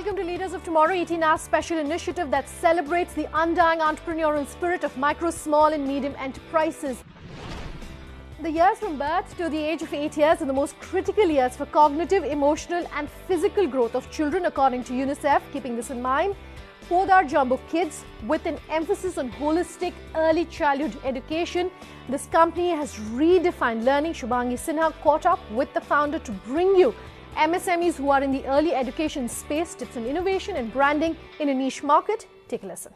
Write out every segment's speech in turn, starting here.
welcome to Leaders of Tomorrow, ETNOW's special initiative that celebrates the undying entrepreneurial spirit of micro, small and medium enterprises. The years from birth to the age of 8 years are the most critical years for cognitive, emotional and physical growth of children, according to UNICEF. Keeping this in mind, Podar Jumbo Kids, with an emphasis on holistic early childhood education, this company has redefined learning. Shubhangi Sinha caught up with the founder to bring you MSMEs who are in the early education space, tips on innovation and branding in a niche market. Take a listen.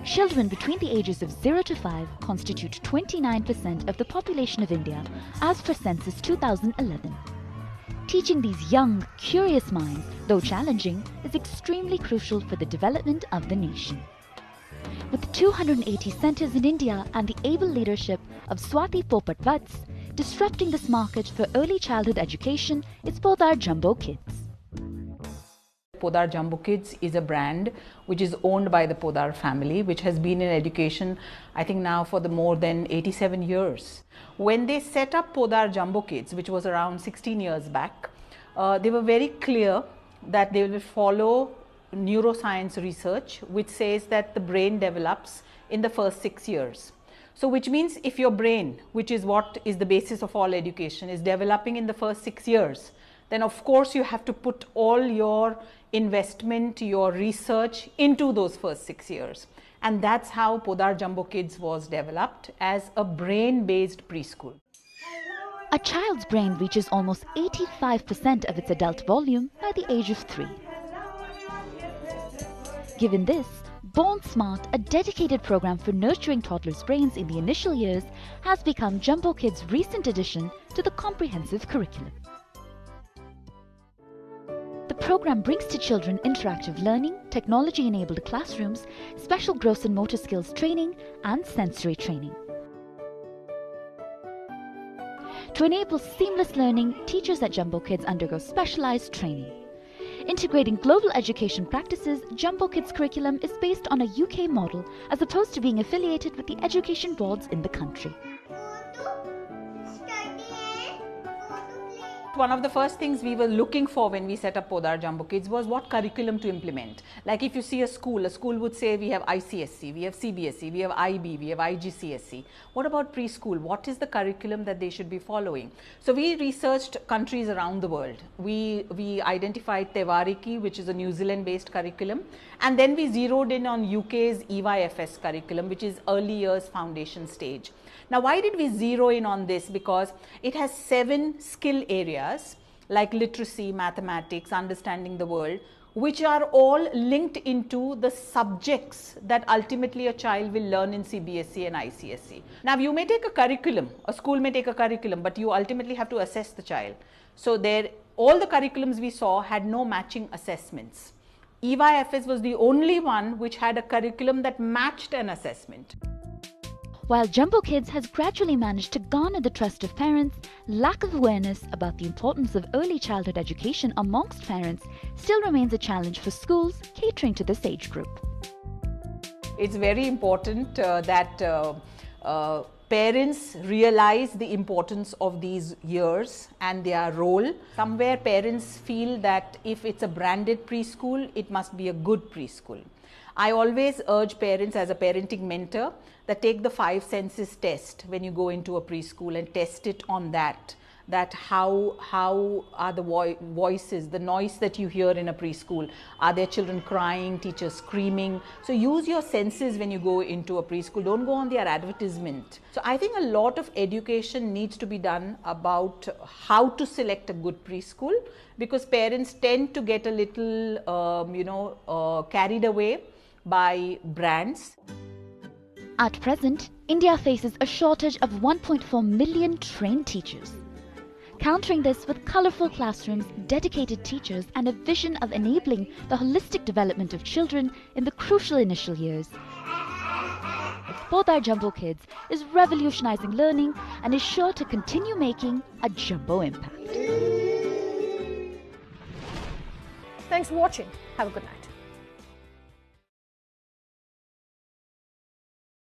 Children between the ages of 0 to 5 constitute 29% of the population of India as per Census 2011. Teaching these young, curious minds, though challenging, is extremely crucial for the development of the nation. With 280 centres in India and the able leadership of Swati Popat-Vats, disrupting this market for early childhood education is Podar Jumbo Kids. Podar Jumbo Kids is a brand which is owned by the Podar family, which has been in education, I think now for the more than 87 years. When they set up Podar Jumbo Kids, which was around 16 years back, they were very clear that they will follow neuroscience research, which says that the brain develops in the first 6 years. So which means if your brain, which is what is the basis of all education, is developing in the first 6 years, then of course you have to put all your investment, your research into those first 6 years. And that's how Podar Jumbo Kids was developed, as a brain-based preschool. A child's brain reaches almost 85% of its adult volume by the age of 3. Given this, Born Smart, a dedicated program for nurturing toddlers' brains in the initial years, has become Jumbo Kids' recent addition to the comprehensive curriculum. The program brings to children interactive learning, technology-enabled classrooms, special gross and motor skills training, and sensory training. To enable seamless learning, teachers at Jumbo Kids undergo specialized training. Integrating global education practices, Jumbo Kids curriculum is based on a UK model as opposed to being affiliated with the education boards in the country. One of the first things we were looking for when we set up Podar Jumbo Kids was what curriculum to implement. Like if you see a school would say we have ICSE, we have CBSE, we have IB, we have IGCSE. What about preschool? What is the curriculum that they should be following? So we researched countries around the world. We identified Tewariki, which is a New Zealand based curriculum, and then we zeroed in on UK's EYFS curriculum, which is early years foundation stage. Now, why did we zero in on this? Because it has 7 skill areas like literacy, mathematics, understanding the world, which are all linked into the subjects that ultimately a child will learn in CBSE and ICSE. Now, you may take a curriculum, a school may take a curriculum, but you ultimately have to assess the child. So all the curriculums we saw had no matching assessments. EYFS was the only one which had a curriculum that matched an assessment. While Jumbo Kids has gradually managed to garner the trust of parents, lack of awareness about the importance of early childhood education amongst parents still remains a challenge for schools catering to this age group. It's very important that parents realize the importance of these years and their role. Somewhere parents feel that if it's a branded preschool, it must be a good preschool. I always urge parents as a parenting mentor that take the 5 senses test when you go into a preschool and test it on that how are the voices, the noise that you hear in a preschool. Are there children crying, teachers screaming? So use your senses when you go into a preschool. Don't go on their advertisement. So I think a lot of education needs to be done about how to select a good preschool, because parents tend to get a little carried away by brands. At present, India faces a shortage of 1.4 million trained teachers. Countering this with colourful classrooms, dedicated teachers and a vision of enabling the holistic development of children in the crucial initial years, Podar Jumbo Kids is revolutionising learning and is sure to continue making a jumbo impact. Thanks for watching. Have a good night.